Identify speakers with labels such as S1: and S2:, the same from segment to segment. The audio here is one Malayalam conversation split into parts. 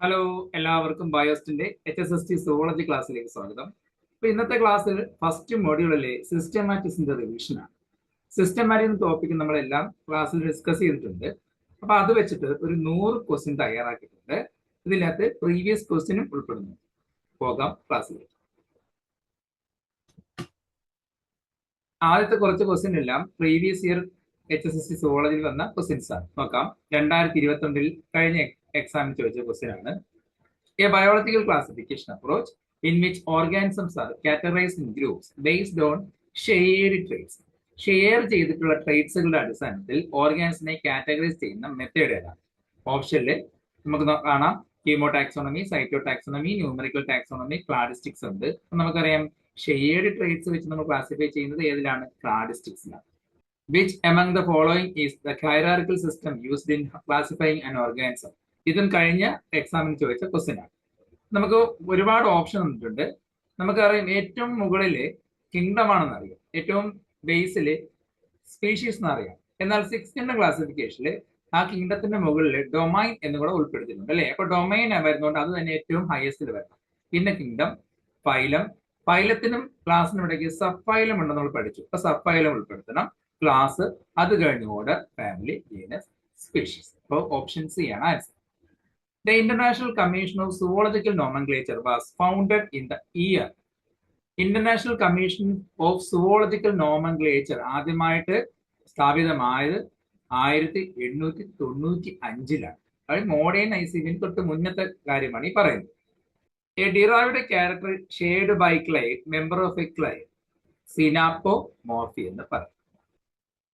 S1: ഹലോ, എല്ലാവർക്കും ബയോസ്റ്റിന്റെ HSST സുവോളജി ക്ലാസ്സിലേക്ക് സ്വാഗതം. അപ്പൊ ഇന്നത്തെ ക്ലാസ്സിൽ ഫസ്റ്റ് മൊഡ്യൂളിലെ സിസ്റ്റമാറ്റിക്സിന്റെ റിവിഷനാണ്. സിസ്റ്റമാറ്റിക് ടോപ്പിക് നമ്മളെല്ലാം ക്ലാസ്സിൽ ഡിസ്കസ് ചെയ്തിട്ടുണ്ട്. അപ്പൊ അത് വെച്ചിട്ട് ഒരു 100 ക്വസ്റ്റ്യൻ തയ്യാറാക്കിയിട്ടുണ്ട്. ഇതിനകത്ത് പ്രീവിയസ് ക്വസ്റ്റ്യനും ഉൾപ്പെടുന്നു. പോകാം ക്ലാസ്സിലേക്ക്. ആദ്യത്തെ കുറച്ച് ക്വസ്റ്റ്യൻ എല്ലാം പ്രീവിയസ് ഇയർ HSST സുവോളജിയിൽ വന്ന ക്വസ്റ്റ്യൻസ് ആണ്. നോക്കാം. 2022 കഴിഞ്ഞ എക്സാമിന് ചോദിച്ച ക്വസ്റ്റ്യൻ ആണ്. A biological classification approach in which organisms are categorized in groups based on shared traits. Share ചെയ്തിട്ടുള്ള ട്രേറ്റ്സുകളുടെ അടിസ്ഥാനത്തിൽ ഓർഗാനിസിനെ കാറ്റഗറൈസ് ചെയ്യുന്ന മെത്തേഡ് ഏതാണ്? ഓപ്ഷനിൽ നമുക്ക് കാണാം കീമോടാക്സോണമി, സൈറ്റോടാക്സോണമി, ന്യൂമറിക്കൽ ടാക്സോണമി, ക്ലാഡിസ്റ്റിക്സ് ഉണ്ട്. നമുക്കറിയാം ഷെയർഡ് ട്രേറ്റ്സ് വെച്ച് നമ്മൾ ക്ലാസിഫൈ ചെയ്യുന്നത് ഏതിലാണ്? ക്ലാഡിസ്റ്റിക്സിലാണ്. Which among the following is the hierarchical system used in classifying an organism? ഇതും കഴിഞ്ഞ എക്സാമിന് ചോദിച്ച ക്വസ്റ്റ്യൻ ആണ്. നമുക്ക് ഒരുപാട് ഓപ്ഷൻ തന്നിട്ടുണ്ട്. നമുക്കറിയാം ഏറ്റവും മുകളില് കിങ്ഡം ആണെന്ന് അറിയാം, ഏറ്റവും ബേസില് സ്പീഷീസ് എന്ന് അറിയാം. എന്നാൽ 6th കിങ്ഡം ക്ലാസിഫിക്കേഷനിൽ ആ കിങ്ഡത്തിന്റെ മുകളിൽ ഡൊമൈൻ എന്ന് കൂടെ ഉൾപ്പെടുത്തിയിട്ടുണ്ട് അല്ലെ. അപ്പൊ ഡൊമൈൻ വരുന്നതുകൊണ്ട് അത് തന്നെ ഏറ്റവും ഹയസ്റ്റിൽ വരണം. പിന്നെ കിങ്ഡം, ഫൈലം, ഫൈലത്തിനും ക്ലാസിനും ഇടയ്ക്ക് സബ് ഫൈലം ഉണ്ടെന്ന് നമ്മൾ പഠിച്ചു. അപ്പൊ സബ് ഫൈലം ഉൾപ്പെടുത്തണം. ക്ലാസ്, അത് കഴിഞ്ഞ് ഓർഡർ, ഫാമിലി, ജീനസ്, സ്പീഷീസ്. അപ്പോൾ ഓപ്ഷൻ സി ആണ് answer. The International Commission of Zoological Nomenclature was founded in the year. International Commission of Zoological Nomenclature ആദ്യമായിട്ട് സ്ഥാപിതമായത് 1895-ലാണ്. അത് മോഡേൺ ICVN തൊട്ട് മുന്നത്തെ കാര്യമാണ് ഈ പറയുന്നത്. A derived character shared by clade, member of a clade, synapomorphy എന്ന് പറയും.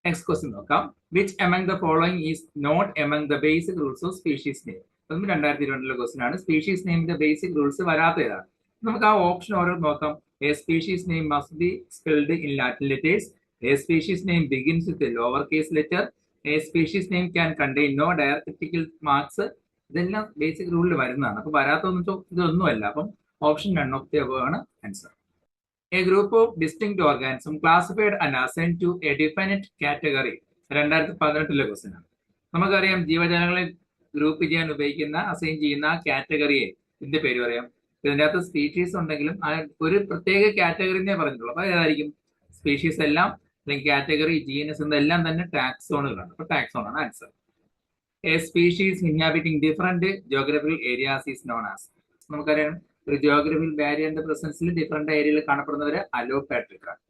S1: നെക്സ്റ്റ് ക്വസ്റ്റ്യൻ നോക്കാം. Which among the following is not among the basic rules of species name? 2022 question ആണ്. സ്പീഷീസ് നെയിമിന്റെ ബേസിക് റൂൾസ് വരാത്ത ഏതാണ്? നമുക്ക് ആ ഓപ്ഷൻ ഓരോ നോക്കാം. A species name must be spelled in Latin letters. A species name begins with a lowercase letter. A species name can contain no diacritical marks. ഇതെല്ലാം ബേസിക് റൂളിൽ വരുന്നതാണ്. അപ്പൊ വരാത്തൊന്നും ഇതൊന്നുമല്ല. അപ്പം option none of the above ആണ് answer. A group of distinct organisms classified and assigned to a definite category. 2018 question ആണ്. നമുക്കറിയാം ജീവജാലങ്ങളെ ഗ്രൂപ്പ് ചെയ്യാൻ ഉപയോഗിക്കുന്ന, അസൈൻ ചെയ്യുന്ന കാറ്റഗറിയെ ഇതിന്റെ പേര് പറയാം. ഇതിൻ്റെ അകത്ത് സ്പീഷീസ് ഉണ്ടെങ്കിലും ഒരു പ്രത്യേക കാറ്റഗറിനെ പറഞ്ഞിട്ടുള്ളൂ. അപ്പൊ ഏതായിരിക്കും? സ്പീഷീസ് എല്ലാം അല്ലെങ്കിൽ കാറ്റഗറി, ജീനസ് എന്നെല്ലാം തന്നെ ടാക്സോണുകളാണ്. അപ്പൊ ടാക്സോൺ ആണ് answer. A species inhabiting different geographical areas is known as. നമുക്കറിയാം ഒരു ജോഗ്രഫിക്കൽ ബാരിയറിന്റെ പ്രസൻസിൽ ഡിഫറെന്റ് ഏരിയയിൽ കാണപ്പെടുന്നവര് അലോപാട്രിക് ആണ്.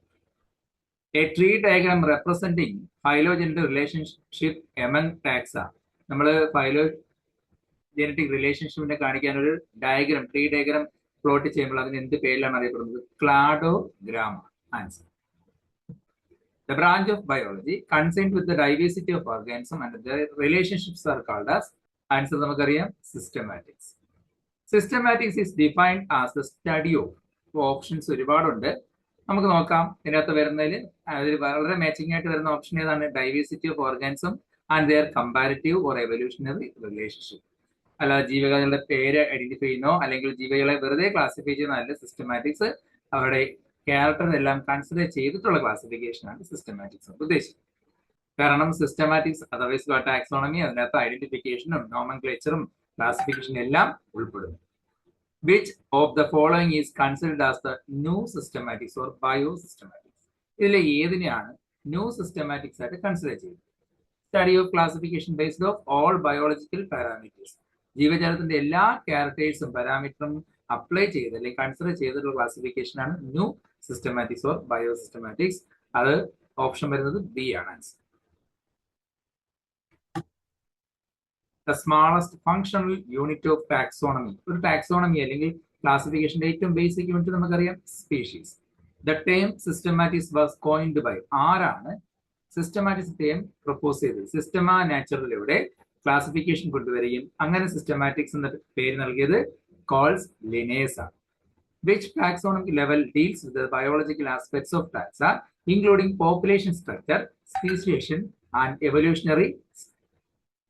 S1: A tree diagram representing phylogenetic relationship among taxa. നമ്മൾ ഫൈലോജനറ്റിക് റിലേഷൻഷിപ്പിനെ കാണിക്കാൻ ഒരു ഡയഗ്രാം, ട്രീ ഡയഗ്രാം പ്ലോട്ട് ചെയ്യുമ്പോൾ അതിന് എന്ത് പേരിലാണ് അറിയപ്പെടുന്നത്? ക്ലാഡോഗ്രാം. Answer. The branch of biology concerned with the diversity of organisms and their relationships are called as, answer നമുക്കറിയാം, systematics. Systematics is defined as the study of. Options ഒരുപാടുണ്ട്, നമുക്ക് നോക്കാം. ഇതിനകത്ത് വരുന്നതിൽ അതിൽ വളരെ മാച്ചിങ് ആയിട്ട് വരുന്ന ഓപ്ഷൻ ഏതാണ്? Diversity of organism and their comparative or evolutionary relationship. അല്ലാതെ ജീവികളുടെ പേര് ഐഡന്റിഫൈ ചെയ്യുന്നോ അല്ലെങ്കിൽ ജീവികളെ വെറുതെ ക്ലാസിഫൈ ചെയ്യുന്നതല്ല സിസ്റ്റമാറ്റിക്സ്. അവരുടെ ക്യാരക്ടർ എല്ലാം കൺസിഡർ ചെയ്തിട്ടുള്ള ക്ലാസിഫിക്കേഷൻ ആണ് സിസ്റ്റമാറ്റിക്സ് ഉദ്ദേശിക്കുന്നത്. കാരണം സിസ്റ്റമാറ്റിക്സ് അതർവൈസ് ടാക്സോണമി, അതിനകത്ത് ഐഡന്റിഫിക്കേഷനും നോമൻക്ലേച്ചറും ക്ലാസിഫിക്കേഷൻ എല്ലാം ഉൾപ്പെടുന്നു. Which of the following is considered as the new systematics or biosystematics? ഇതിലെ ഏതിനെയാണ് ന്യൂ സിസ്റ്റമാറ്റിക്സ് ആയിട്ട് കൺസിഡർ ചെയ്യുന്നത്? Study of classification based of all biological parameters. ജീവജാലത്തിന്റെ എല്ലാ ക്യാരക്ടേഴ്സും പാരാമീറ്ററും അപ്ലൈ ചെയ്ത് അല്ലെങ്കിൽ കൺസിഡർ ചെയ്തിട്ടുള്ള ക്ലാസിഫിക്കേഷൻ ആണ് ന്യൂ സിസ്റ്റമാറ്റിക്സ് ഓർ ബയോസിസ്റ്റമാറ്റിക്സ്. അത് ഓപ്ഷൻ വരുന്നത് ബി ആണ് answer. The smallest functional unit of taxonomy. ഒരു ടാക്സോണമി അല്ലെങ്കിൽ ക്ലാസിഫിക്കേഷന്റെ ഏറ്റവും ബേസിക് യൂണിറ്റ് നമുക്കറിയാം, species. The term systematics was coined by. ആരാണ് സിസ്റ്റമാറ്റിക്സ് ടേം പ്രപ്പോസ് ചെയ്തത്? സിസ്റ്റമ നാച്ചുറലിലൂടെ ക്ലാസിഫിക്കേഷൻ കൊണ്ടുവരികയും അങ്ങനെ സിസ്റ്റമാറ്റിക്സ് എന്ന പേര് നൽകിയത് കോൾസ് ലിനേസ് ആണ്. Which taxonomic level deals with the biological aspects of taxa, including population structure, speciation and evolutionary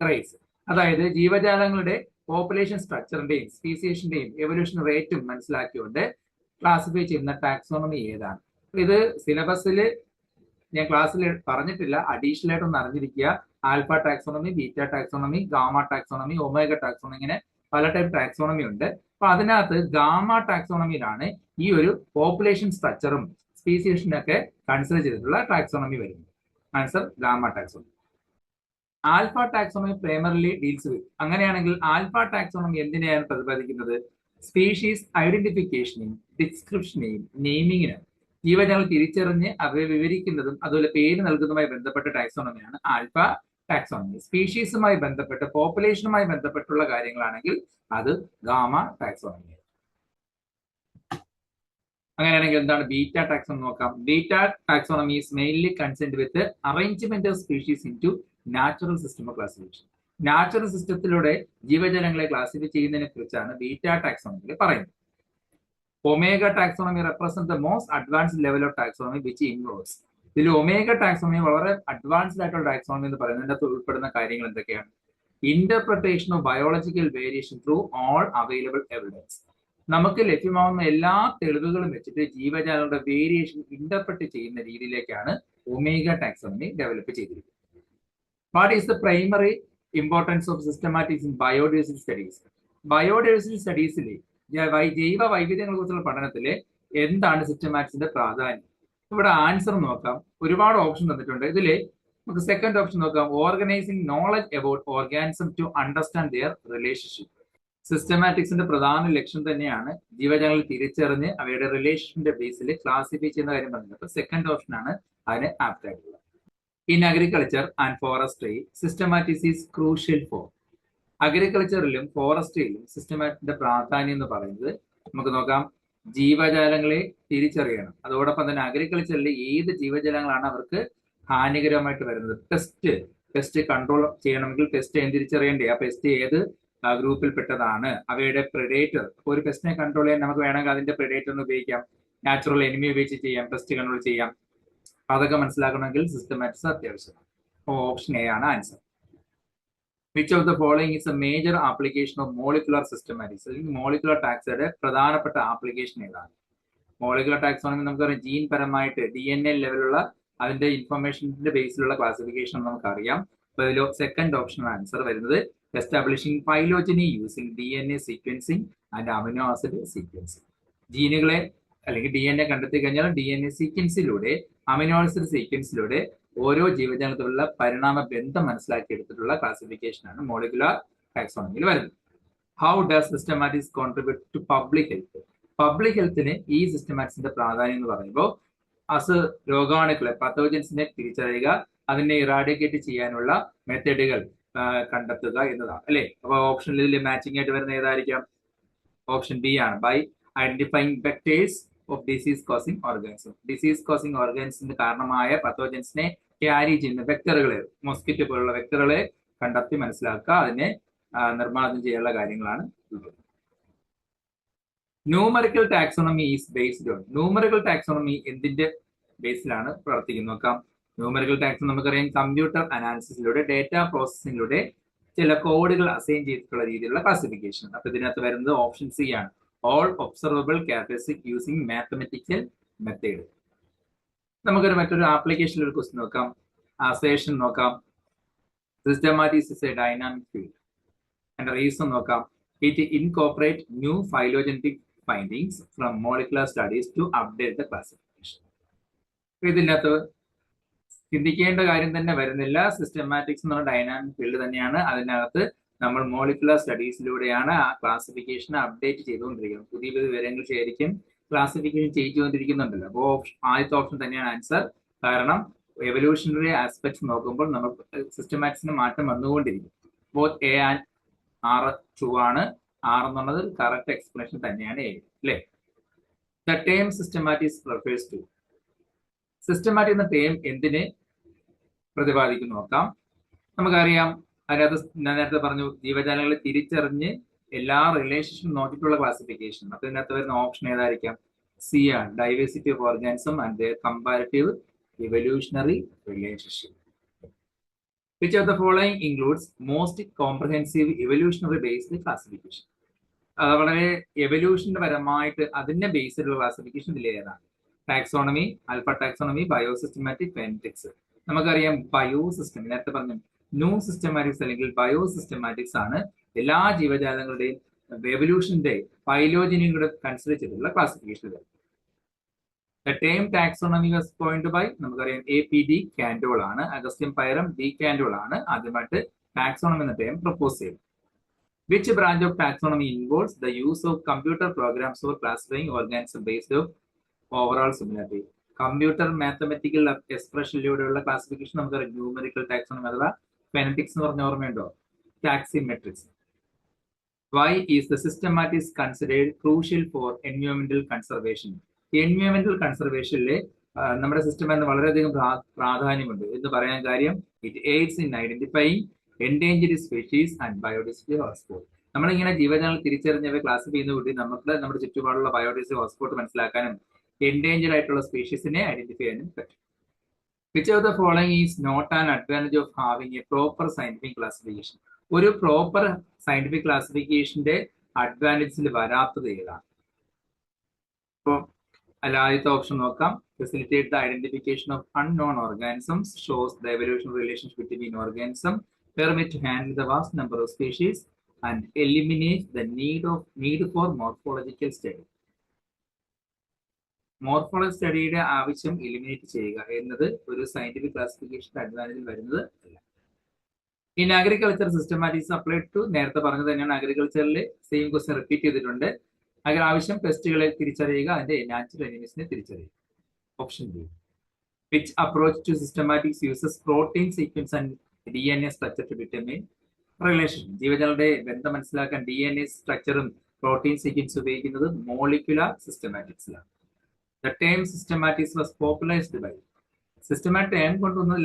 S1: traits? അതായത് ജീവജാലങ്ങളുടെ പോപ്പുലേഷൻ സ്ട്രക്ചറിന്റെയും സ്പീസിയേഷന്റെയും എവല്യൂഷൻ റേറ്റും മനസ്സിലാക്കിക്കൊണ്ട് ക്ലാസിഫൈ ചെയ്യുന്ന ടാക്സോണമി ഏതാണ്? ഇത് സിലബസിൽ ഞാൻ ക്ലാസ്സിൽ പറഞ്ഞിട്ടില്ല, അഡീഷണൽ ആയിട്ട് ഒന്ന് അറിഞ്ഞിരിക്കുക. Alpha taxonomy, beta taxonomy, gamma taxonomy, omega taxonomy, ഇങ്ങനെ പല ടൈപ്പ് ടാക്സോണമി ഉണ്ട്. അപ്പൊ അതിനകത്ത് ഗാമ ടാക്സോണമിയിലാണ് ഈ ഒരു പോപ്പുലേഷൻ സ്ട്രക്ചറും സ്പീസീസിനൊക്കെ കൺസിഡർ ചെയ്തിട്ടുള്ള ടാക്സോണമി വരുന്നത്. Answer gamma taxonomy. Alpha taxonomy primarily deals with, അങ്ങനെയാണെങ്കിൽ ആൽഫ ടാക്സോണമി എന്തിനെയാണ് പ്രതിപാദിക്കുന്നത്? സ്പീഷീസ് ഐഡന്റിഫിക്കേഷനെയും ഡിസ്ക്രിപ്ഷനെയും നെയിമിങ്ങിനും ജീവജാലങ്ങൾ തിരിച്ചറിഞ്ഞ് അവയെ വിവരിക്കുന്നതും അതുപോലെ പേര് നൽകുന്നതുമായി ബന്ധപ്പെട്ട ടാക്സോണമിയാണ് ആൽഫ ടാക്സോണമി. സ്പീഷീസുമായി ബന്ധപ്പെട്ട് പോപ്പുലേഷനുമായി ബന്ധപ്പെട്ടുള്ള കാര്യങ്ങളാണെങ്കിൽ അത് ഗാമ ടാക്സോണമി. അങ്ങനെയാണെങ്കിൽ എന്താണ് ബീറ്റ ടാക്സോണമി നോക്കാം. Beta taxonomy is mainly concerned with arrangement of species into natural system of classification. Natural സിസ്റ്റത്തിലൂടെ ജീവജാലങ്ങളെ ക്ലാസിഫൈ ചെയ്യുന്നതിനെ കുറിച്ചാണ് ബീറ്റ ടാക്സോണമിയിൽ പറയുന്നത്. Omega taxonomy represent the most advanced level of taxonomy which involves. ഇതിൽ ഒമേഗ ടാക്സോണമി വളരെ അഡ്വാൻസ്ഡ് ആയിട്ടുള്ള ടാക്സോണമി എന്ന് പറയുന്നതിന്റെ അകത്ത് ഉൾപ്പെടുന്ന കാര്യങ്ങൾ എന്തൊക്കെയാണ്? Interpretation of biological variation through all available evidence. നമുക്ക് ലഭ്യമാവുന്ന എല്ലാ തെളിവുകളും വെച്ചിട്ട് ജീവജാലങ്ങളുടെ വേരിയേഷൻ ഇന്റർപ്രറ്റ് ചെയ്യുന്ന രീതിയിലേക്കാണ് ഒമേഗ ടാക്സോണമി ഡെവലപ്പ് ചെയ്തിരിക്കുന്നത്. What is the primary importance of systematics in biodiversity studies? Biodiversity സ്റ്റഡീസിൽ ജൈവ വൈവിധ്യങ്ങളെ കുറിച്ചുള്ള പഠനത്തില് എന്താണ് സിസ്റ്റമാറ്റിക്സിന്റെ പ്രാധാന്യം? ഇവിടെ ആൻസർ നോക്കാം. ഒരുപാട് ഓപ്ഷൻ തന്നിട്ടുണ്ട്. ഇതില് നമുക്ക് സെക്കൻഡ് ഓപ്ഷൻ നോക്കാം. Organising knowledge about organism to understand their relationship. സിസ്റ്റമാറ്റിക്സിന്റെ പ്രധാന ലക്ഷ്യം തന്നെയാണ് ജീവജാലങ്ങൾ തിരിച്ചറിഞ്ഞ് അവയുടെ റിലേഷന്റെ ബേസിൽ ക്ലാസിഫൈ ചെയ്യുന്ന കാര്യം പറഞ്ഞത്. അപ്പൊ സെക്കൻഡ് ഓപ്ഷൻ ആണ് അതിന് ആപ്റ്റ് ആയിട്ടുള്ളത്. In agriculture and forestry systematics is crucial for. അഗ്രികൾച്ചറിലും ഫോറസ്ട്രിയിലും സിസ്റ്റമാറ്റിക്സിന്റെ പ്രാധാന്യം എന്ന് പറയുന്നത് നമുക്ക് നോക്കാം. ജീവജാലങ്ങളെ തിരിച്ചറിയണം. അതോടൊപ്പം തന്നെ അഗ്രികൾച്ചറിൽ ഏത് ജീവജാലങ്ങളാണ് അവർക്ക് ഹാനികരമായിട്ട് വരുന്നത്, പെസ്റ്റ് കൺട്രോൾ ചെയ്യണമെങ്കിൽ പെസ്റ്റ് തിരിച്ചറിയണ്ടേ, ആ പെസ്റ്റ് ഏത് ഗ്രൂപ്പിൽ പെട്ടതാണ്, അവയുടെ പ്രെഡേറ്റർ. അപ്പോൾ ഒരു പെസ്റ്റിനെ കൺട്രോൾ ചെയ്യാൻ നമുക്ക് വേണമെങ്കിൽ അതിന്റെ പ്രെഡേറ്ററിന് ഉപയോഗിക്കാം, നാച്ചുറൽ എനിമി ഉപയോഗിച്ച് ചെയ്യാം, പെസ്റ്റ് കൺട്രോൾ ചെയ്യാം. അതൊക്കെ മനസ്സിലാക്കണമെങ്കിൽ സിസ്റ്റമാറ്റിക്സ് അത്യാവശ്യമാണ്. ഓപ്ഷൻ എ ആണ് answer. Which of the following is a major application of molecular systematics? അല്ലെങ്കിൽ മോളിക്കുലർ ടാക്സയുടെ പ്രധാനപ്പെട്ട ആപ്ലിക്കേഷൻ ഏതാണ്? മോളിക്കുലർ ടാക്സോണമി നമുക്കറിയാം ജീൻ പരമായിട്ട് DNA ലെവലുള്ള അതിന്റെ ഇൻഫർമേഷന്റെ ബേസിലുള്ള ക്ലാസിഫിക്കേഷൻ നമുക്കറിയാം. അപ്പൊ ഇതിൽ സെക്കൻഡ് ഓപ്ഷൻ ആൻസർ വരുന്നത് establishing phylogeny using DNA sequencing and amino acid sequencing. ജീനുകളെ അല്ലെങ്കിൽ DNA കണ്ടെത്തി കഴിഞ്ഞാൽ DNA സീക്വൻസിലൂടെ അമിനോ ആസിഡ് സീക്വൻസിലൂടെ ഓരോ ജീവജാലത്തിലുള്ള പരിണാമ ബന്ധം മനസ്സിലാക്കിയെടുത്തിട്ടുള്ള ക്ലാസിഫിക്കേഷൻ ആണ് മോളിക്കുലർ ടാക്സോണമിയിൽ വരുന്നത്. How does systematics contribute to public health? Public ഹെൽത്തിന് ഈ സിസ്റ്റമാറ്റിക്സിന്റെ പ്രാധാന്യം എന്ന് പറയുമ്പോൾ രോഗാണുക്കളെ പത്തോജൻസിനെ തിരിച്ചറിയുക, അതിനെ ഇറാഡിക്കേറ്റ് ചെയ്യാനുള്ള മെത്തേഡുകൾ കണ്ടെത്തുക എന്നതാണ് അല്ലെ. അപ്പൊ ഓപ്ഷനിൽ ഇതിൽ മാച്ചിങ് ആയിട്ട് വരുന്ന ഏതായിരിക്കാം? ഓപ്ഷൻ ബി ആണ്. By identifying vectors of disease causing organism. Disease causing ഓർഗാനിസത്തിന് കാരണമായ പത്തോജൻസിനെ ക്യാരി ചെയ്യുന്ന വെക്ടറുകളെ, മോസ്കിറ്റോ പോലുള്ള വെക്ടറുകളെ കണ്ടെത്തി മനസ്സിലാക്കുക, അതിനെ നിർമ്മാർജ്ജനം ചെയ്യാനുള്ള കാര്യങ്ങളാണ് ഉള്ളത്. Numerical taxonomy is based on. Numerical taxonomy എന്തിന്റെ ബേസിലാണ് പ്രവർത്തിക്കുന്നത് നോക്കാം. ന്യൂമറിക്കൽ ടാക്സോണമി നമുക്കറിയാം കമ്പ്യൂട്ടർ അനാലിസിസിലൂടെ ഡേറ്റാ പ്രോസസ്സിംഗിലൂടെ ചില കോഡുകൾ അസൈൻ ചെയ്തിട്ടുള്ള രീതിയിലുള്ള ക്ലാസിഫിക്കേഷൻ. അപ്പൊ ഇതിനകത്ത് വരുന്നത് ഓപ്ഷൻ സി ആണ്. All observable characteristic using mathematical method. നമുക്കൊരു മറ്റൊരു ആപ്ലിക്കേഷനിൽ ഒരു ക്വസ്റ്റ്യൻ നോക്കാം. അസേഷൻ നോക്കാം. Systematics is a dynamic field and reason നോക്കാം. It incorporate new phylogenetic findings from molecular studies to update the classification. ഇതിനകത്ത് ചിന്തിക്കേണ്ട കാര്യം തന്നെ വരുന്നില്ല. സിസ്റ്റമാറ്റിക്സ് എന്ന് പറഞ്ഞ ഡൈനാമിക് ഫീൽഡ് തന്നെയാണ്. അതിനകത്ത് നമ്മൾ മോളിക്കുലർ സ്റ്റഡീസിലൂടെയാണ് ആ ക്ലാസിഫിക്കേഷൻ അപ്ഡേറ്റ് ചെയ്തുകൊണ്ടിരിക്കുന്നത്. പുതിയ പുതിയ വിവരങ്ങൾ ശേഖരിക്കും, ക്ലാസിഫിക്കേഷൻ ചെയ്തുകൊണ്ടിരിക്കുന്നുണ്ടല്ലോ. അപ്പോൾ ആദ്യത്തെ ഓപ്ഷൻ തന്നെയാണ് ആൻസർ. കാരണം എവല്യൂഷണറി ആസ്പെക്ട്സ് നോക്കുമ്പോൾ നമുക്ക് സിസ്റ്റമാറ്റിക്സിന് മാറ്റം വന്നുകൊണ്ടിരിക്കും. Both A and R true ആണ്. ആർ എന്നുള്ളത് കറക്റ്റ് എക്സ്പ്ലനേഷൻ തന്നെയാണ് എ അല്ലേ. The term systematics refers to. Systematic എന്ന ടേം എന്തിനെ പ്രതിപാദിക്കുന്നു നോക്കാം. നമുക്കറിയാം അതിനകത്ത് ഞാൻ നേരത്തെ പറഞ്ഞു ജീവജാലങ്ങളെ തിരിച്ചറിഞ്ഞ് എല്ലാ റിലേഷൻഷിപ്പും നോക്കിയിട്ടുള്ള ക്ലാസിഫിക്കേഷൻ. അപ്പൊ ഇതിനകത്ത് വരുന്ന ഓപ്ഷൻ ഏതായിരിക്കാം? സി ആണ്. Diversity of organism and their comparative evolutionary relationship. Which of the following includes most comprehensive evolutionary based classification? വളരെ എവല്യൂഷന്റെ പരമായിട്ട് അതിന്റെ ബേസിലുള്ള ക്ലാസിഫിക്കേഷൻ ഇതിൽ ഏതാണ്? Taxonomy, alpha taxonomy, biosystematic, phenetics. നമുക്കറിയാം ബയോസിസ്റ്റം നേരത്തെ പറഞ്ഞു ന്യൂ സിസ്റ്റമാറ്റിക്സ് അല്ലെങ്കിൽ ബയോസിസ്റ്റമാറ്റിക്സ് ആണ് എല്ലാ ജീവജാലങ്ങളുടെയും എവല്യൂഷന്റെ ഫൈലോജനിയും കൂടെ കൺസിഡർ ചെയ്തിട്ടുള്ള classification. The term taxonomy was coined by നമുക്കറിയാം APD കാൻഡോൾ ആണ്, അഗസ്റ്റിൻ പൈറം ഡി കാൻഡോൾ ആണ് ആദ്യമായിട്ട് ടാക്സോണമി എന്ന ടേം പ്രപ്പോസ് ചെയ്തത്. Which branch of taxonomy involves the use of computer programs for classifying organisms based on overall similarity? Computer mathematical എക്സ്പ്രഷനിലൂടെയുള്ള ക്ലാസിഫിക്കേഷൻ നമുക്കറിയാം ന്യൂമറിക്കൽ ടാക്സോണമി അഥവാ ഫെനറ്റിക്സ് എന്ന് പറഞ്ഞ ഓർമ്മയുണ്ടോ? ടാക്സിമെട്രിക്സ്. Why is the systematic considered crucial for environmental conservation? എൻവയോൺമെന്റൽ കൺസർവേഷനിലെ നമ്മുടെ സിസ്റ്റം വളരെയധികം പ്രാധാന്യമുണ്ട് എന്ന് പറയാൻ കാര്യം it AIDS in identifying endangered species and biodiversity hotspot. നമ്മളിങ്ങനെ ജീവജാലങ്ങൾ തിരിച്ചറിഞ്ഞവ ക്ലാസിഫൈ ചെയ്യുന്ന കൂടി നമുക്ക് നമ്മുടെ ചുറ്റുപാടുള്ള ബയോഡൈവേഴ്സിറ്റി ഹോട്ട്സ്പോട്ട് മനസ്സിലാക്കാനും എൻഡേഞ്ചർഡ് ആയിട്ടുള്ള സ്പീഷീസിനെ ഐഡന്റിഫൈ ചെയ്യാനും പറ്റും. Which of the following is not an advantage of having a proper scientific classification? ഒരു പ്രോപ്പർ സയന്റിഫിക് ക്ലാസിഫിക്കേഷന്റെ അഡ്വാൻറ്റേജിൽ വരാത്തത് ഏതാണ്? ഇപ്പോൾ ആദ്യത്തെ ഓപ്ഷൻ നോക്കാം. Facilitate the identification of unknown organisms, shows the evolution relationship between organism, permit to handle the vast number of species and eliminate the need for morphological study. Morphology സ്റ്റഡിയുടെ ആവശ്യം എലിമിനേറ്റ് ചെയ്യുക എന്നത് ഒരു സയന്റിഫിക് ക്ലാസിഫിക്കേഷൻ അഡ്വാൻറ്റേജിൽ വരുന്നത് അല്ല. In agriculture systematics applied to, നേരത്തെ പറഞ്ഞത് തന്നെയാണ് അഗ്രികൾച്ചറിൽ സെയിം ക്വസ്റ്റ്യൻ റിപ്പീറ്റ് ചെയ്തിട്ടുണ്ട്. അതിന് ആവശ്യം പെസ്റ്റുകളെ തിരിച്ചറിയുക, അതിന്റെ നാച്ചുറൽ എനിമീസിനെ തിരിച്ചറിയുക. Option B. Which approach to systematics uses protein sequence and DNA structure to determine relation. ജീവജാലങ്ങളുടെ ബന്ധം മനസ്സിലാക്കാൻ DNA സ്ട്രക്ചറും പ്രോട്ടീൻ സീക്വൻസ് ഉപയോഗിക്കുന്നത് മോളിക്കുലാർ സിസ്റ്റമാറ്റിക്സിലാണ്. The term systematics was popularized by systematic term കൊണ്ടൊന്നും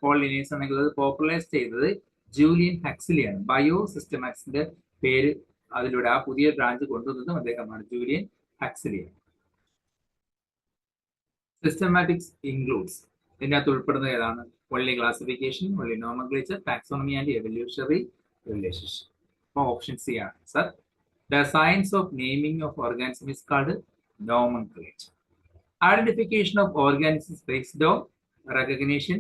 S1: കോളിനേഴ്സ് ആണെങ്കിൽ അത് പോപ്പുലറൈസ് ചെയ്തത് ജൂലിയൻ ഹക്സ്ലിയാണ്. ബയോ സിസ്റ്റമാറ്റിക്സിന്റെ പേര് അതിലൂടെ ആ പുതിയ ബ്രാഞ്ച് കൊണ്ടുവന്നതും അദ്ദേഹമാണ്, ജൂലിയൻ ഹക്സ്ലിയാണ്. സിസ്റ്റമാറ്റിക്സ് ഇൻക്ലൂഡ്സ്, ഇതിനകത്ത് ഉൾപ്പെടുന്നത് ഏതാണ്? only classification, only nomenclature, taxonomy and evolutionary relationship. Option C ആണ് sir. The science of naming of organisms is called nomenclature. Identification of organisms based on recognition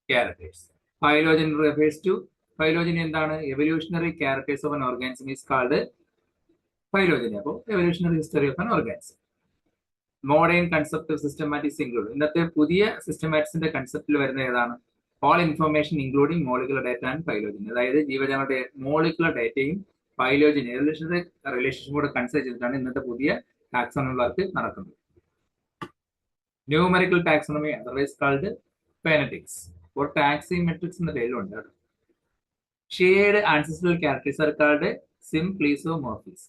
S1: characters. Phylogen refers to, phylogeny എന്താണ്? Evolutionary characters of an organism is called phylogeny. അപ്പോൾ evolutionary history of an organism. Modern concept of systematics include, ഇന്നത്തെ പുതിയ സിസ്റ്റമാറ്റിക്സിന്റെ കൺസെപ്റ്റിൽ വരുന്ന ഏതാണ്? All information including molecular data and phylogeny. അതായത് ജീവജാലങ്ങളുടെ മോളിക്കുലർ ഡേറ്റയും ഫൈലോജനി റിലേഷൻഷിപ്പും കൂടെ കൺസിഡർ ചെയ്തിട്ടാണ് ഇന്നത്തെ പുതിയ ടാക്സോണമി വർക്ക് നടക്കുന്നത്. Numerical taxonomy otherwise called phenetics or taximetrics എന്ന പേരിലുണ്ട്. Shared ancestral characters are called symplesiomorphies.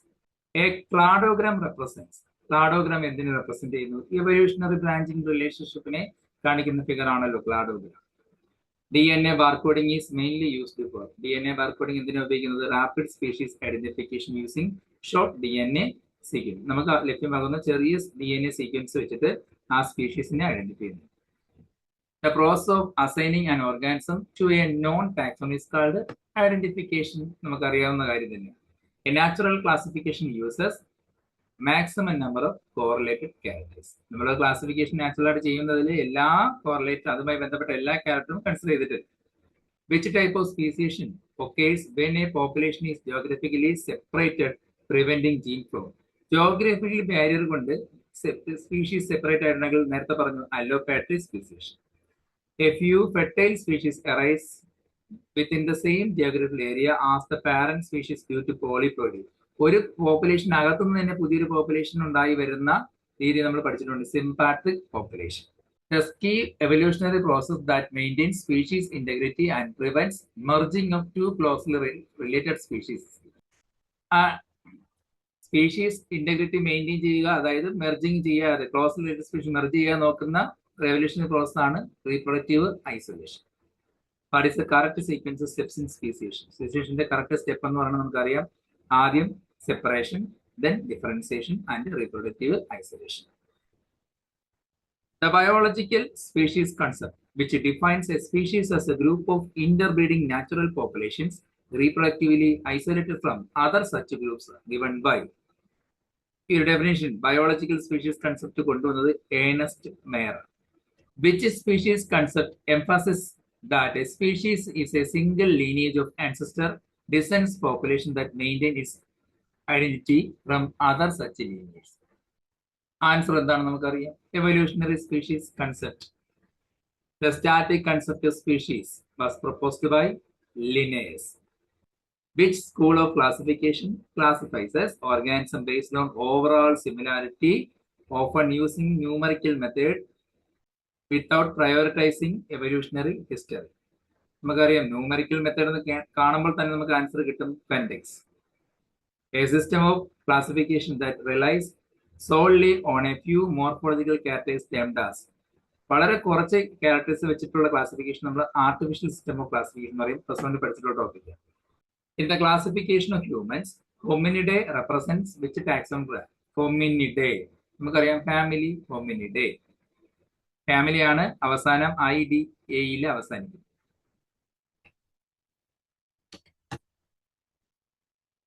S1: A cladogram represents, cladogram എന്തിനെ റെപ്രസെന്റ് ചെയ്യുന്നു? എവല്യൂഷണറി ബ്രാഞ്ചിങ് റിലേഷൻഷിപ്പിനെ കാണിക്കുന്ന ഫിഗർ ആണല്ലോ ക്ലാഡോഗ്രാം. DNA barcoding is mainly used for, DNA barcoding എന്തിനാ ഉപയോഗിക്കുന്നത്? Rapid species identification using short DNA sequence. നമുക്ക് ലഭ്യമാകുന്ന ചെറിയ DNA സീക്വൻസ് വെച്ചിട്ട് ആ സ്പീഷീസിനെ ഐഡന്റിഫൈ ചെയ്യുന്നു. The process of assigning an organism to a known taxon is called identification. നമുക്കറിയാവുന്ന കാര്യം തന്നെയാണ്. A natural classification uses maximum number of correlated characters. നമ്മൾ ക്ലാസിഫിക്കേഷൻ നാച്ചുറൽ ആയിട്ട് ചെയ്യുന്നതിൽ എല്ലാ കോറിലേറ്റ് അതുമായി ബന്ധപ്പെട്ട എല്ലാ ക്യാരക്ടറും കൺസിഡർ ചെയ്തിട്ടുണ്ട്. Which type of speciation occurs when a population is geographically separated, preventing gene flow? Geographical barrier കൊണ്ട് സ്പീഷീസ് സെപ്പറേറ്റ് ആയിട്ടുണ്ടെങ്കിൽ നേരത്തെ പറഞ്ഞു അലോപാട്രി speciation. A few fertile species arise within the same geographical area as the parent species due to polyploidy. ഒരു പോപ്പുലേഷൻ അകത്തുനിന്ന് തന്നെ പുതിയൊരു പോപ്പുലേഷൻ ഉണ്ടായി വരുന്ന രീതി നമ്മൾ പഠിച്ചിട്ടുണ്ട്, സിംപാട്രിക് population. The key evolutionary process that maintains species integrity and prevents merging of two closely related species. Species integrity maintain ചെയ്യുക, അതായത് മെർജിങ് ചെയ്യാതെ ക്ലോസ്ലി റിലേറ്റഡ് സ്പീഷീസ് മെർജ് ചെയ്യാൻ നോക്കുന്ന റെവല്യൂഷണറി പ്രോസസ് ആണ് reproductive isolation. What is the correct sequence of steps in speciation? സ്പീസിയേഷന്റെ കറക്റ്റ് സ്റ്റെപ്പ് എന്ന് പറഞ്ഞാൽ നമുക്കറിയാം, ആദ്യം separation, then differentiation and reproductive isolation. The biological species concept, which defines a species as a group of interbreeding natural populations reproductively isolated from other such groups, given by ഈ ഡെഫിനേഷൻ ബയോളജിക്കൽ സ്പീഷീസ് കൺസെപ്റ്റ് കൊണ്ടുവന്നത് Ernst Mayr. Which species concept emphasizes that a species is a single lineage of ancestor descends population that maintain its identity from other such lineages. Answer എന്താണ് നമുക്കറിയാം. Evolutionary species concept. The static concept of species was proposed by Linnaeus. Which school of classification classifies as organism based on overall similarity, often using numerical method without prioritizing evolutionary history? നമുക്കറിയാം ന്യൂമറിക്കൽ മെത്തേഡ് കാണുമ്പോൾ തന്നെ നമുക്ക് ആൻസർ കിട്ടും പെൻഡിക്സ്. A system of classification that relies solely on a few morphological characters termed as. വളരെ കുറച്ച് ക്യാരക്ടേഴ്സ് വെച്ചിട്ടുള്ള ക്ലാസിഫിക്കേഷൻ നമ്മൾ ആർട്ടിഫിഷ്യൽ സിസ്റ്റം ഓഫ് ക്ലാസിഫിക്കേഷൻ പറയും. പ്രസന്റ് പഠിച്ചിട്ടുള്ള topic. In the classification of humans, Hominidae represents which taxon? Hominidae. നമുക്കറിയാം ഫാമിലി Hominidae. ഫാമിലി ആണ് അവസാനം IDA അവസാനിക്കും.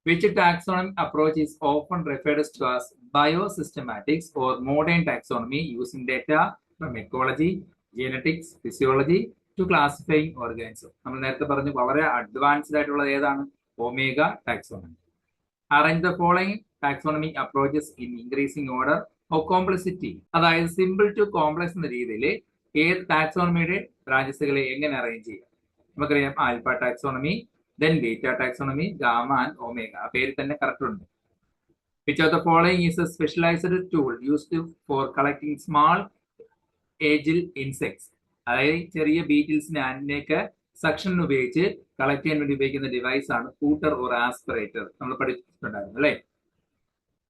S1: Which taxonomic approach is often referred to as biosystematics or modern taxonomy, using data from ecology, genetics, physiology to classifying organisms? നമ്മൾ നേരത്തെ പറഞ്ഞു വളരെ അഡ്വാൻസ്ഡ് ആയിട്ടുള്ളത് ഏതാണ്? Omega taxonomy. Arrange the following taxonomic approaches in increasing order of complexity. അതായത് സിമ്പിൾ ടു കോംപ്ലക്സ് എന്ന രീതിയിൽ ഏത് ടാക്സോണമിയുടെ ബ്രാഞ്ചസുകളെ എങ്ങനെ അറേഞ്ച് ചെയ്യാം? നമുക്കറിയാം alpha taxonomy, then beta taxonomy, gamma and omega. ആ പേര് തന്നെ കറക്റ്റ് ഉണ്ട്. Which of the following is a specialized tool used for collecting small agile insects? അതായത് ചെറിയ ബീറ്റിൽസിനെ ആന്റിനെയൊക്കെ സക്ഷൻ ഉപയോഗിച്ച് കളക്ട് ചെയ്യാൻ വേണ്ടി ഉപയോഗിക്കുന്ന ഡിവൈസ് ആണ് കൂട്ടർ ഓർ ആസ്പിറേറ്റർ. നമ്മൾ പഠിച്ചിട്ടുണ്ടായിരുന്നു അല്ലേ?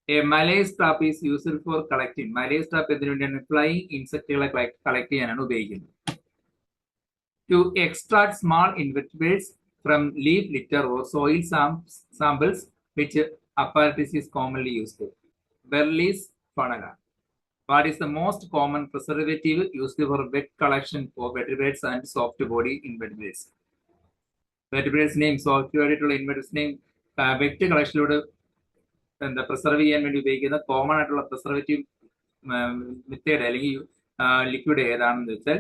S1: A Malaise trap is used for collecting. Malaise trap എന്തിനു വേണ്ടിയാണ്? ഫ്ലൈയിങ് ഇൻസെക്റ്റുകളെ കളക്ട് ചെയ്യാനാണ് ഉപയോഗിക്കുന്നത്. To extract small invertebrates from leaf litter or soil samples, which apparatus is commonly used? Berle's funnel. What is the most common preservative used for wet collection of vertebrates and soft body invertebrates? Vertebrates name, soft body invertebrates name, wet collection എന്താ പ്രിസർവ് ചെയ്യാൻ വേണ്ടി ഉപയോഗിക്കുന്ന കോമൺ ആയിട്ടുള്ള പ്രിസർവേറ്റീവ് മെത്തേഡ് അല്ലെങ്കിൽ ലിക്വിഡ് ഏതാണെന്ന് വെച്ചാൽ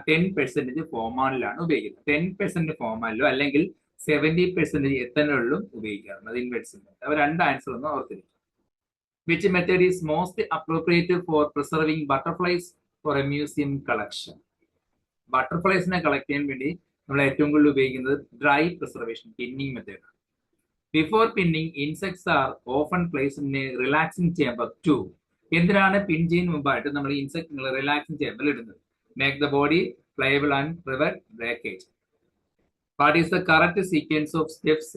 S1: 10% ഫോമാലിലാണ് ഉപയോഗിക്കുന്നത്. 10% ഫോമാലിലോ അല്ലെങ്കിൽ 70% എത്തനോളിലും ഉപയോഗിക്കാറുണ്ട്. അത് ഇൻവെർട്സിന്റെ. അവർ രണ്ട് ആൻസർ ഒന്നും ഓർത്തിരിക്കും. Which method is most appropriate for preserving butterflies for a museum collection? ബട്ടർഫ്ലൈസിനെ കളക്ട് ചെയ്യാൻ വേണ്ടി നമ്മൾ ഏറ്റവും കൂടുതൽ ഉപയോഗിക്കുന്നത് dry preservation, pinning method. Before pinning, insects are often placed in a relaxing chamber too. എന്തിനാണ് പിൻ ചെയ്യുന്ന മുമ്പായിട്ട് നമ്മൾ ഇൻസെക്ട് റിലാക്സിംഗ് ചേമ്പറിൽ ഇടുന്നത്? Make the body pliable and prevent breakage. What is the correct sequence of steps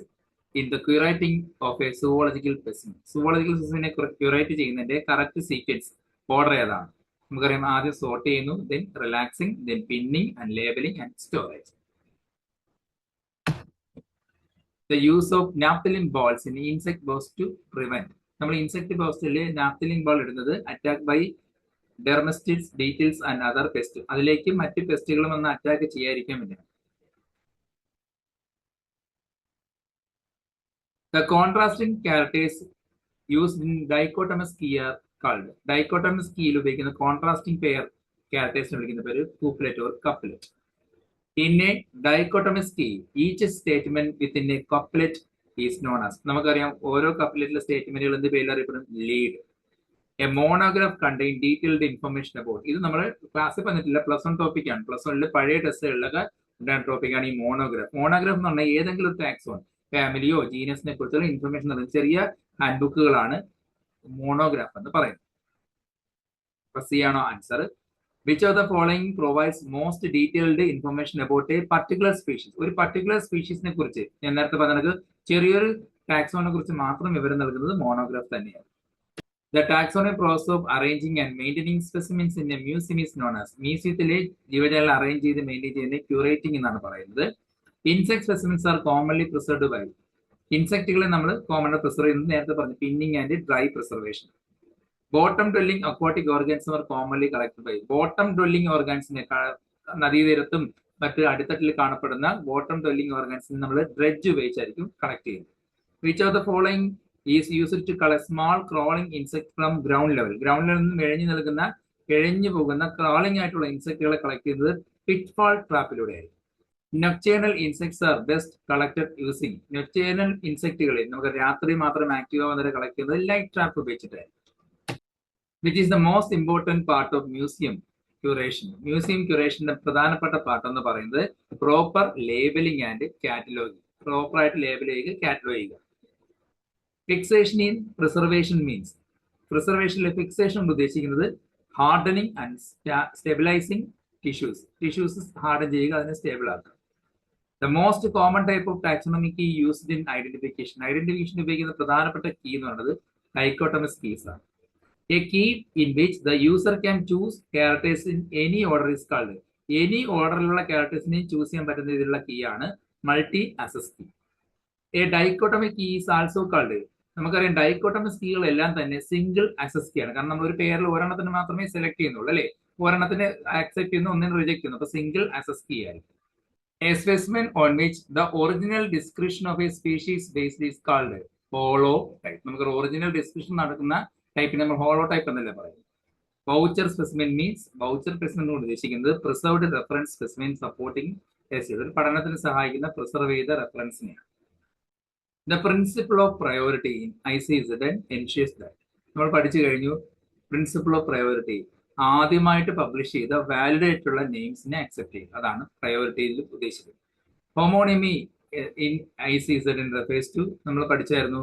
S1: in the curating of a zoological specimen? Zoological specimen curate ചെയ്യുന്നതിന്റെ കറക്റ്റ് സീക്വൻസ് ഓർഡർ ഏതാണ്? നമുക്കറിയാം ആദ്യം സോർട്ട് ചെയ്യുന്നു, then relaxing, then pinning and labeling and storage. The use of naphthalene balls in insect box to prevent. നമ്മൾ ഇൻസെക്ട് ബോക്സിൽ നാപ്തലിൻ ബോൾ ഇടുന്നത് attack by dermestids, beetles and other pest. അതിലേക്ക് മറ്റ് പെസ്റ്റുകളും ഒന്ന് അറ്റാക്ക് ചെയ്യാതിരിക്കാൻ വേണ്ടിയാണ്. The contrasting characters used in dichotomous key are called. Dichotomous keyയിൽ ഉപയോഗിക്കുന്ന കോൺട്രാസ്റ്റിംഗ് പെയർ ക്യാരക്ടേഴ്സിനെ വിളിക്കുന്ന പേര് couplet or couplet. In a dichotomous key, each statement within a couplet is known as. നമുക്കറിയാം ഓരോ കപ്ലെറ്റിലെ സ്റ്റേറ്റ്മെന്റുകൾ എന്ത് പേരിൽ അറിയപ്പെടും? Lead. A monograph contain detailed information about. ഇത് നമ്മൾ ക്ലാസ്സിൽ പറഞ്ഞിട്ടില്ല, +1 ടോപ്പിക് ആണ്. +1 പഴയ ടെസ്റ്റുകളിലൊക്കെ ഉണ്ടായ ടോപ്പിക്കാണ് ഈ മോണോഗ്രാഫ്. മോണോഗ്രാഫ് എന്ന് പറഞ്ഞാൽ ഏതെങ്കിലും ഒരു ടാക്സോൺ, ഫാമിലിയോ ജീനസിനെ കുറിച്ചുള്ള ഇൻഫർമേഷൻ നൽകുന്ന ചെറിയ ഹാൻഡ് ബുക്കുകളാണ് മോണോഗ്രാഫ് എന്ന് പറയുന്നത്. സി ആണോ answer? Which of the following provides most detailed information about a particular species? ഒരു പർട്ടിക്കുലർ സ്പീഷീസിനെ കുറിച്ച് ഞാൻ നേരത്തെ പറഞ്ഞത് ചെറിയൊരു ടാക്സോണിനെ കുറിച്ച് മാത്രം വിവരം നൽകുന്നത് മോണോഗ്രാഫ് തന്നെയാണ്. The taxonomic process of arranging and maintaining specimens in a museum is known as. മ്യൂസിയത്തിലെ ജീവജാലങ്ങൾ അറേഞ്ച് ചെയ്ത് മെയിൻറ്റെയിൻ ചെയ്യുന്ന ക്യൂറേറ്റിംഗ് എന്നാണ് പറയുന്നത്. Insect specimens are commonly preserved by. ഇൻസെക്റ്റുകളെ നമ്മൾ കോമൺലി പ്രിസർവ് ചെയ്യുന്നത് നേരത്തെ പറഞ്ഞു pinning and dry preservation. Bottom dwelling aquatic organism are commonly collected by. Bottom dwelling ഓർഗാൻസിനെ നദീതീരത്തും മറ്റ് അടിത്തട്ടിൽ കാണപ്പെടുന്ന ബോട്ടം ഡ്വെല്ലിംഗ് ഓർഗാൻസിനെ നമ്മൾ ഡ്രെഡ്ജ് ഉപയോഗിച്ചായിരിക്കും കളക്ട് ചെയ്യുന്നത്. Which of the following is used to collect small crawling insect from ground level. Ground ലെവലിൽ നിന്ന് ഇഴഞ്ഞു പോകുന്ന ക്രോളിംഗ് ആയിട്ടുള്ള ഇൻസെക്റ്റുകളെ കളക്ട് ചെയ്യുന്നത് പിറ്റ്ഫാൾ ട്രാപ്പിലൂടെ ആയിരിക്കും. Nocturnal insects are best collected using. Nocturnal ഇൻസെക്റ്റുകളിൽ നമുക്ക് രാത്രി മാത്രം ആക്റ്റീവ് ആവുന്നവരെ കളക്ട് ചെയ്യുന്നത് ലൈറ്റ് ട്രാപ്പ് ഉപയോഗിച്ചിട്ട്. Which is the most important part of museum curation. Museum ക്യൂറേഷന്റെ പ്രധാനപ്പെട്ട പാർട്ട് എന്ന് പറയുന്നത് proper labelling and cataloguing. Proper ആയിട്ട് ലേബൽ ചെയ്യുക, കാറ്റലോഗ് ചെയ്യുക. ഫിക്സേഷൻ ഇൻ പ്രിസർവേഷൻ മീൻസ്, പ്രിസർവേഷനിലെ ഫിക്സേഷൻ കൊണ്ട് ഉദ്ദേശിക്കുന്നത് hardening and stabilising tissues. Tissues harden ചെയ്യുക, അതിനെ സ്റ്റേബിൾ ആക്കുക. The most common type of taxonomy key used in identification. Identification ഉപയോഗിക്കുന്ന പ്രധാനപ്പെട്ട കീ എന്ന് പറയുന്നത് ഡൈക്കോട്ടമസ് കീസ് ആണ്. A key in which the user can choose characters in any order is called. Any ഓർഡറിലുള്ള ക്യാരക്ടേഴ്സിനെ ചൂസ് ചെയ്യാൻ പറ്റുന്ന രീതിയിലുള്ള കീ ആണ് multi access key. A dichotomic key is also called. നമുക്കറിയാം ഡൈക്കോട്ടമസ് കീകൾ എല്ലാം തന്നെ സിംഗിൾ ആക്സസ് കീ ആണ്. കാരണം നമ്മൾ ഒരു പേരിൽ ഒരെണ്ണത്തിന് മാത്രമേ സെലക്ട് ചെയ്യുന്നുള്ളൂ അല്ലേ. ഒരെണ്ണത്തിന് ആക്സെപ്റ്റ് ചെയ്യുന്നു, ഒന്നിന് റിജക്ട് ചെയ്യുന്നു. അപ്പൊ സിംഗിൾ ആക്സസ് കീ ആയിരിക്കും. A specimen on which the original description of a species based is called holotype. നമുക്ക് ഒറിജിനൽ ഡിസ്ക്രിപ്ഷൻ നടക്കുന്ന ടൈപ്പിന് നമ്മൾ ഹോളോടൈപ്പ് എന്നല്ലേ പറയും. Voucher specimen means, voucher specimen കൊണ്ട് ഉദ്ദേശിക്കുന്നത് preserved reference specimen supporting test. ഒരു പഠനത്തിന് സഹായിക്കുന്ന പ്രിസർവ് ചെയ്ത റെഫറൻസിനെയാണ്. The principle of priority in ICSN ensures that. നമ്മൾ പഠിച്ചു കഴിഞ്ഞു പ്രിൻസിപ്പിൾ ഓഫ് പ്രയോറിറ്റി. ആദ്യമായിട്ട് പബ്ലിഷ് ചെയ്ത വാലിഡ് ആയിട്ടുള്ള നെയിംസിനെ അക്സെപ്റ്റ് ചെയ്യുക, അതാണ് പ്രയോറിറ്റിയിൽ ഉദ്ദേശിക്കുന്നത്. Homonymy in ICSN refers to, നമ്മൾ പഠിച്ചായിരുന്നു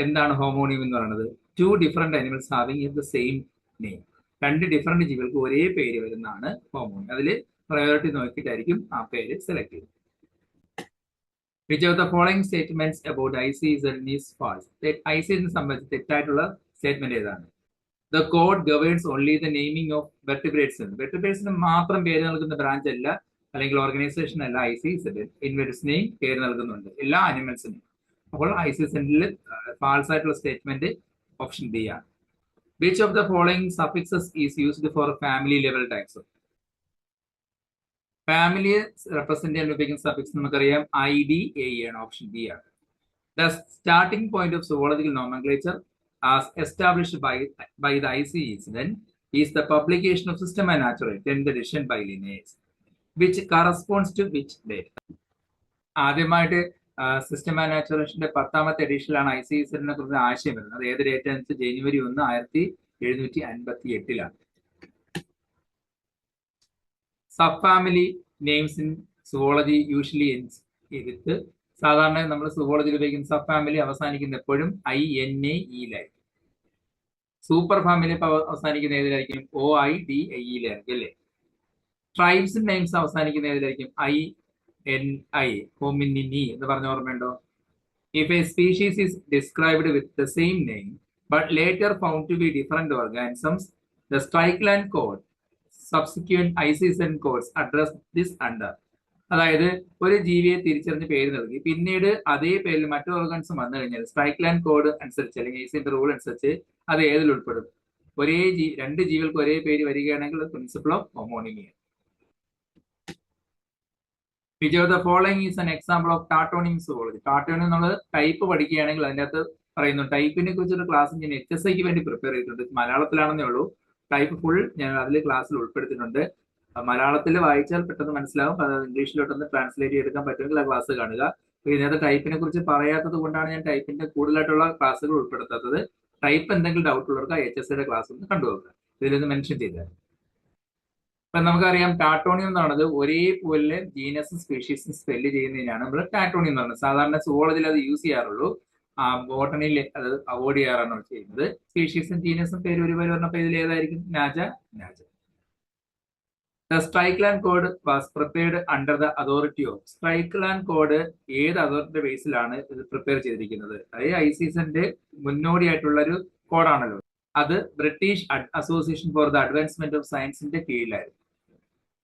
S1: എന്താണ് ഹോമോണിം എന്ന് പറയുന്നത്. Two different animals having the same name. രണ്ട് ഡിഫറെന്റ് ജീവികൾക്ക് ഒരേ പേര് വരുന്നതാണ് ഹോമോണിം. അതിൽ പ്രയോറിറ്റി നോക്കിയിട്ടായിരിക്കും ആ പേര് സെലക്ട് ചെയ്യുന്നത്. Which of the following statements about ICSN is false. ICSN സംബന്ധിച്ച് തെറ്റായിട്ടുള്ള സ്റ്റേറ്റ്മെന്റ് ഏതാണ്? The code governs only the naming of vertebrates. വെർട്ടിബ്രേറ്റ്സിന് മാത്രം പേര് നൽകുന്ന ബ്രാഞ്ച് അല്ല, അല്ലെങ്കിൽ ഓർഗനൈസേഷൻ അല്ല ICSN. ഇൻവെർട്സിനെയും പേര് നൽകുന്നുണ്ട്, എല്ലാ അനിമൽസിനും. അപ്പോൾ ICSNൽ ഫാൾസ് ആയിട്ടുള്ള സ്റ്റേറ്റ്മെന്റ് ഓപ്ഷൻ ബി ആണ്. Which of the following suffixes is used for family level taxonomy. ഫാമിലിയെ റെപ്രസെന്റ് ചെയ്യാൻ ഉപയോഗിക്കുന്ന സഫിക്സ് നമുക്കറിയാം IDAE ആണ്, ഓപ്ഷൻ ബി ആണ്. The starting point of zoological nomenclature as established by the ICSN is the publication of Systema Naturae 10th edition by Linnaeus, which corresponds to which date? ആദ്യമായിട്ട് സിസ്റ്റമ നാച്ചുറേഷന്റെ 10th എഡിഷനിലാണ് ICSN കുറിച്ച് ആശയം വരുന്നത്. അത് ഏത് ഡേറ്റ് അനുസരിച്ച് ജനുവരി 1, 1758. Sub family names in zoology usually end. സാധാരണ നമ്മൾ സുവോളജിയിൽ ഉപയോഗിക്കുന്ന സബ് ഫാമിലി അവസാനിക്കുന്ന എപ്പോഴും INAE. സൂപ്പർ ഫാമിലി അവസാനിക്കുന്ന ഏതിലായിരിക്കും? OIDAE അല്ലേ. ട്രൈബ്സ് നെയിംസ് അവസാനിക്കുന്ന ഏതിലായിരിക്കും? INI, ഹോമിനിനി എന്ന് പറഞ്ഞ ഓർമ്മയുണ്ടോ? If a species is described with the same name but later found to be different organisms, the Strickland code subsequent ICSN codes address this under. അതായത് ഒരു ജീവിയെ തിരിച്ചറിഞ്ഞ് പേര് നൽകി പിന്നീട് അതേ പേരിൽ മറ്റൊരു ഓർഗാനിസം വന്നു കഴിഞ്ഞാൽ സ്ട്രൈക്ലാൻഡ് കോഡ് അനുസരിച്ച് അല്ലെങ്കിൽ ICSN റൂൾ അനുസരിച്ച് അത് ഏതിൽ ഉൾപ്പെടും? രണ്ട് ജീവികൾക്ക് ഒരേ പേര് വരികയാണെങ്കിൽ principle of homonymy. Which of the following is an example of tautonymy zoology. Tautonymy നമ്മൾ ടൈപ്പ് പഠിക്കുകയാണെങ്കിൽ അതിൻ്റെ അകത്ത് പറയുന്നു. ടൈപ്പിനെ കുറിച്ചൊരു ക്ലാസ് ഞാൻ HSIക്ക് വേണ്ടി പ്രിപ്പയർ ചെയ്തിട്ടുണ്ട്. മലയാളത്തിലാണെന്നേ ഉള്ളൂ. ടൈപ്പ് ഫുൾ ഞാൻ അതിൽ ക്ലാസ്സിൽ ഉൾപ്പെടുത്തിയിട്ടുണ്ട്. മലയാളത്തിൽ വായിച്ചാൽ പെട്ടെന്ന് മനസ്സിലാവും. അത് ഇംഗ്ലീഷിലോട്ടൊന്ന് ട്രാൻസ്ലേറ്റ് ചെയ്തെടുക്കാൻ പറ്റുമെങ്കിൽ ആ ക്ലാസ് കാണുക. ഇതിനകത്ത് ടൈപ്പിനെ കുറിച്ച് പറയാത്തത് കൊണ്ടാണ് ഞാൻ ടൈപ്പിന്റെ കൂടുതലായിട്ടുള്ള ക്ലാസ്സുകൾ ഉൾപ്പെടുത്താത്തത്. ടൈപ്പ് എന്തെങ്കിലും ഡൗട്ട് ഉള്ളവർക്ക് HSIയുടെ ക്ലാസ് ഒന്ന് കണ്ടുപോകുക. ഇതിലൊന്ന് മെൻഷൻ ചെയ്താൽ. അപ്പൊ നമുക്കറിയാം ടാർട്ടോണിയം എന്ന് പറയുന്നത് ഒരേപോലെ ജീനസും സ്പീഷീസും സ്പെല്ല് ചെയ്യുന്നതിനാണ് നമ്മൾ ടാർട്ടോണിയം എന്ന് പറയുന്നത്. സാധാരണ സുവോളജിയിൽ അത് യൂസ് ചെയ്യാറുള്ളൂ, ബോട്ടണിയിൽ അത് അവോയ്ഡ് ചെയ്യാറാണ് ചെയ്യുന്നത്. സ്പീഷീസും ജീനസും പേര് ഒരുപോലെ പറഞ്ഞപ്പോൾ ഇതിൽ ഏതായിരിക്കും? Naja. The Strickland code was prepared under the authority of. Strickland code ഏത് അതോറിറ്റിയുടെ ബേസിലാണ് ഇത് പ്രിപ്പയർ ചെയ്തിരിക്കുന്നത്? അതായത് ICSNന്റെ മുന്നോടിയായിട്ടുള്ള ഒരു കോഡാണല്ലോ. അത് British Association for the advancement of സയൻസിന്റെ കീഴിലായിരുന്നു.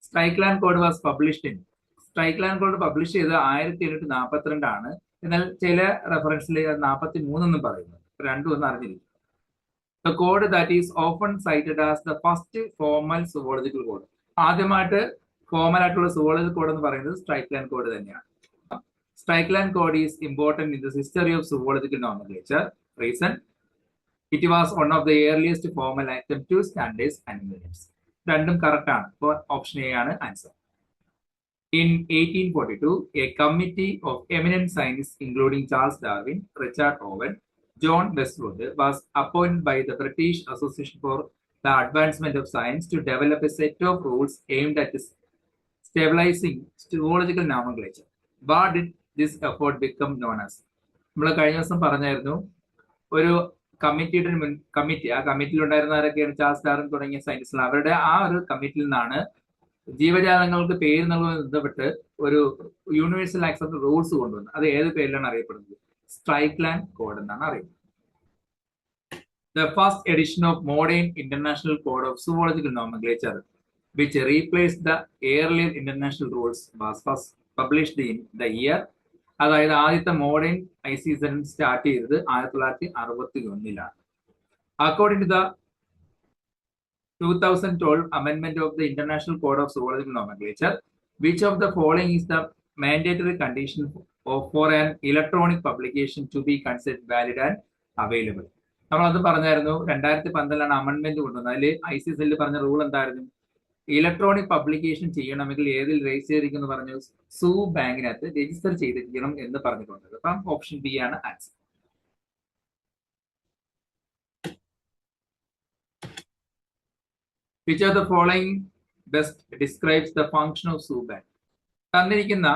S1: Strickland code was published in. Strickland code publish ചെയ്തത് 1842 ആണ്. എന്നാൽ ചില റെഫറൻസിൽ 43 എന്നും പറയുന്നു. രണ്ടും ഒന്ന് അറിഞ്ഞിരിക്കും. The code that is often cited as the first formal zoological code. ആദ്യമായിട്ട് ഫോമൽ ആയിട്ടുള്ള സുവോളജിക്കൽ കോഡ് എന്ന് പറയുന്നത് സ്ട്രൈക്ലാൻഡ് കോഡ് തന്നെയാണ്. Strickland code is important in the history of zoological nomenclature. Reason, it was one of the earliest formal attempt to standardise animal names. രണ്ടും കറക്റ്റ് ആണ്. അപ്പോൾ ഓപ്ഷൻ എ ആണ് answer. In 1842, a committee of eminent scientists, including Charles Darwin, Richard Owen, John Westwood, was appointed by the British Association for the Advancement of Science to develop a set of rules aimed at stabilizing zoological nomenclature. What did this effort become known as? നമ്മൾ കഴിഞ്ഞ ദിവസം പറഞ്ഞായിരുന്നു ഒരു കമ്മിറ്റി ആ കമ്മിറ്റിയിൽ ഉണ്ടായിരുന്നവരൊക്കെയാണ് ചാൾസ് ഡാർവിൻ തുടങ്ങിയ സയന്റിസ്റ്റുകൾ. അവരുടെ ആ ഒരു കമ്മിറ്റിയിൽ നിന്നാണ് ജീവജാലങ്ങൾക്ക് പേര് നൽകുന്നതുമായി ബന്ധപ്പെട്ട് ഒരു യൂണിവേഴ്സൽ ആക്സെപ്റ്റ് റൂൾസ് കൊണ്ടുവന്നത്. അത് ഏത് പേരിലാണ് അറിയപ്പെടുന്നത്? സ്ട്രൈക്ലാൻഡ് കോഡ് എന്നാണ് അറിയുന്നത്. The first edition of modern international code of zoological nomenclature, which replaced the earlier international rules, was first published in the year, അതായത് ആദ്യത്തെ മോഡേൺ ICSN സ്റ്റാർട്ട് ചെയ്തത് 1961-ലാണ്. According to the 2012 amendment of the International Code of Zoological Nomenclature, which of the following is the mandatory condition for an electronic publication to be considered valid and available? നമ്മളത് പറഞ്ഞായിരുന്നു 2012 അമെന്റ്മെന്റ് കൊണ്ടുവന്നത്. അതിൽ ICSL പറഞ്ഞ റൂൾ എന്തായിരുന്നു? ഇലക്ട്രോണിക് പബ്ലിക്കേഷൻ ചെയ്യണമെങ്കിൽ ഏതിൽ രജിസ്റ്റർ ചെയ്തിരിക്കുന്നു പറഞ്ഞു? സൂ ബാങ്കിനകത്ത് രജിസ്റ്റർ ചെയ്തിരിക്കണം എന്ന് പറഞ്ഞിട്ടുണ്ട്. അപ്പം ഓപ്ഷൻ ബി ആണ് answer. Which of the following best describes the function of zoo bank? തന്നിരിക്കുന്ന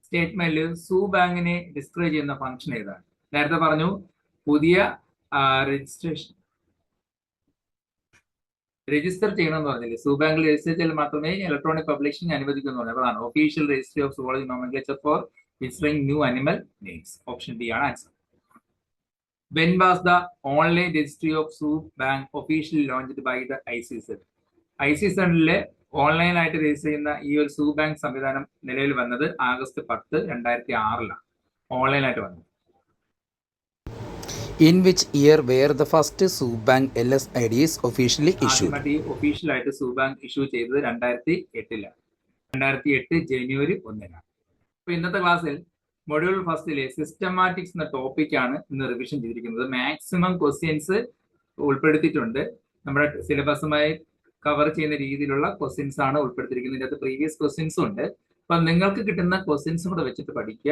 S1: സ്റ്റേറ്റ്മെന്റിൽ സൂ ബാങ്കിനെ ഡിസ്ക്രൈബ് ചെയ്യുന്ന ഫംഗ്ഷൻ ഏതാണ്? നേരത്തെ പറഞ്ഞു പുതിയ രജിസ്റ്റർ ചെയ്യണമെന്ന് പറഞ്ഞില്ലേ? സൂ ബാങ്കിൽ രജിസ്റ്റർ ചെയ്താൽ മാത്രമേ ഇലക്ട്രോണിക് പബ്ലിഷിംഗ് അനുവദിക്കുന്നു. അതാണ് official registry of zoology nomenclature for registering new animal names. Option B ആണ് answer. When was the online registry of zoo bank officially launched by the ICSN? ICSN-ലെ ഓൺലൈനായിട്ട് രജിസ്റ്റർ ചെയ്യുന്ന ഈ ഒരു സൂ ബാങ്ക് സംവിധാനം നിലവിൽ വന്നത് ആഗസ്റ്റ് 10, 2006-ലാണ് ഓൺലൈനായിട്ട് വന്നത്.
S2: In which year were the first zoo bank LS IDs officially issued?
S1: ഒഫീഷ്യലായിട്ട് സൂ ബാങ്ക് ഇഷ്യൂ ചെയ്തത് 2008-ലാണ്. 2008 ജനുവരി 1-ലാണ്. അപ്പൊ ഇന്നത്തെ ക്ലാസ്സിൽ മൊഡ്യൂൾ ഫസ്റ്റിലെ സിസ്റ്റമാറ്റിക്സ് എന്ന ടോപ്പിക്കാണ് ഇന്ന് റിവിഷൻ ചെയ്തിരിക്കുന്നത്. മാക്സിമം ക്വസ്റ്റ്യൻസ് ഉൾപ്പെടുത്തിയിട്ടുണ്ട്. നമ്മുടെ സിലബസുമായി കവർ ചെയ്യുന്ന രീതിയിലുള്ള ക്വസ്റ്റ്യൻസ് ആണ് ഉൾപ്പെടുത്തിയിരിക്കുന്നത്. ഇതിനകത്ത് പ്രീവിയസ് ക്വസ്റ്റ്യൻസും ഉണ്ട്. അപ്പൊ നിങ്ങൾക്ക് കിട്ടുന്ന ക്വസ്റ്റ്യൻസും കൂടെ വെച്ചിട്ട് പഠിക്കുക.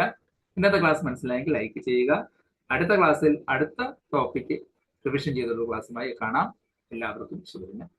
S1: ഇന്നത്തെ ക്ലാസ് മനസ്സിലായെങ്കിൽ ലൈക്ക് ചെയ്യുക. അടുത്ത ക്ലാസ്സിൽ അടുത്ത ടോപ്പിക്ക് റിവിഷൻ ചെയ്തൊരു ക്ലാസ്സുമായി കാണാം. എല്ലാവർക്കും ശുഭദിനം.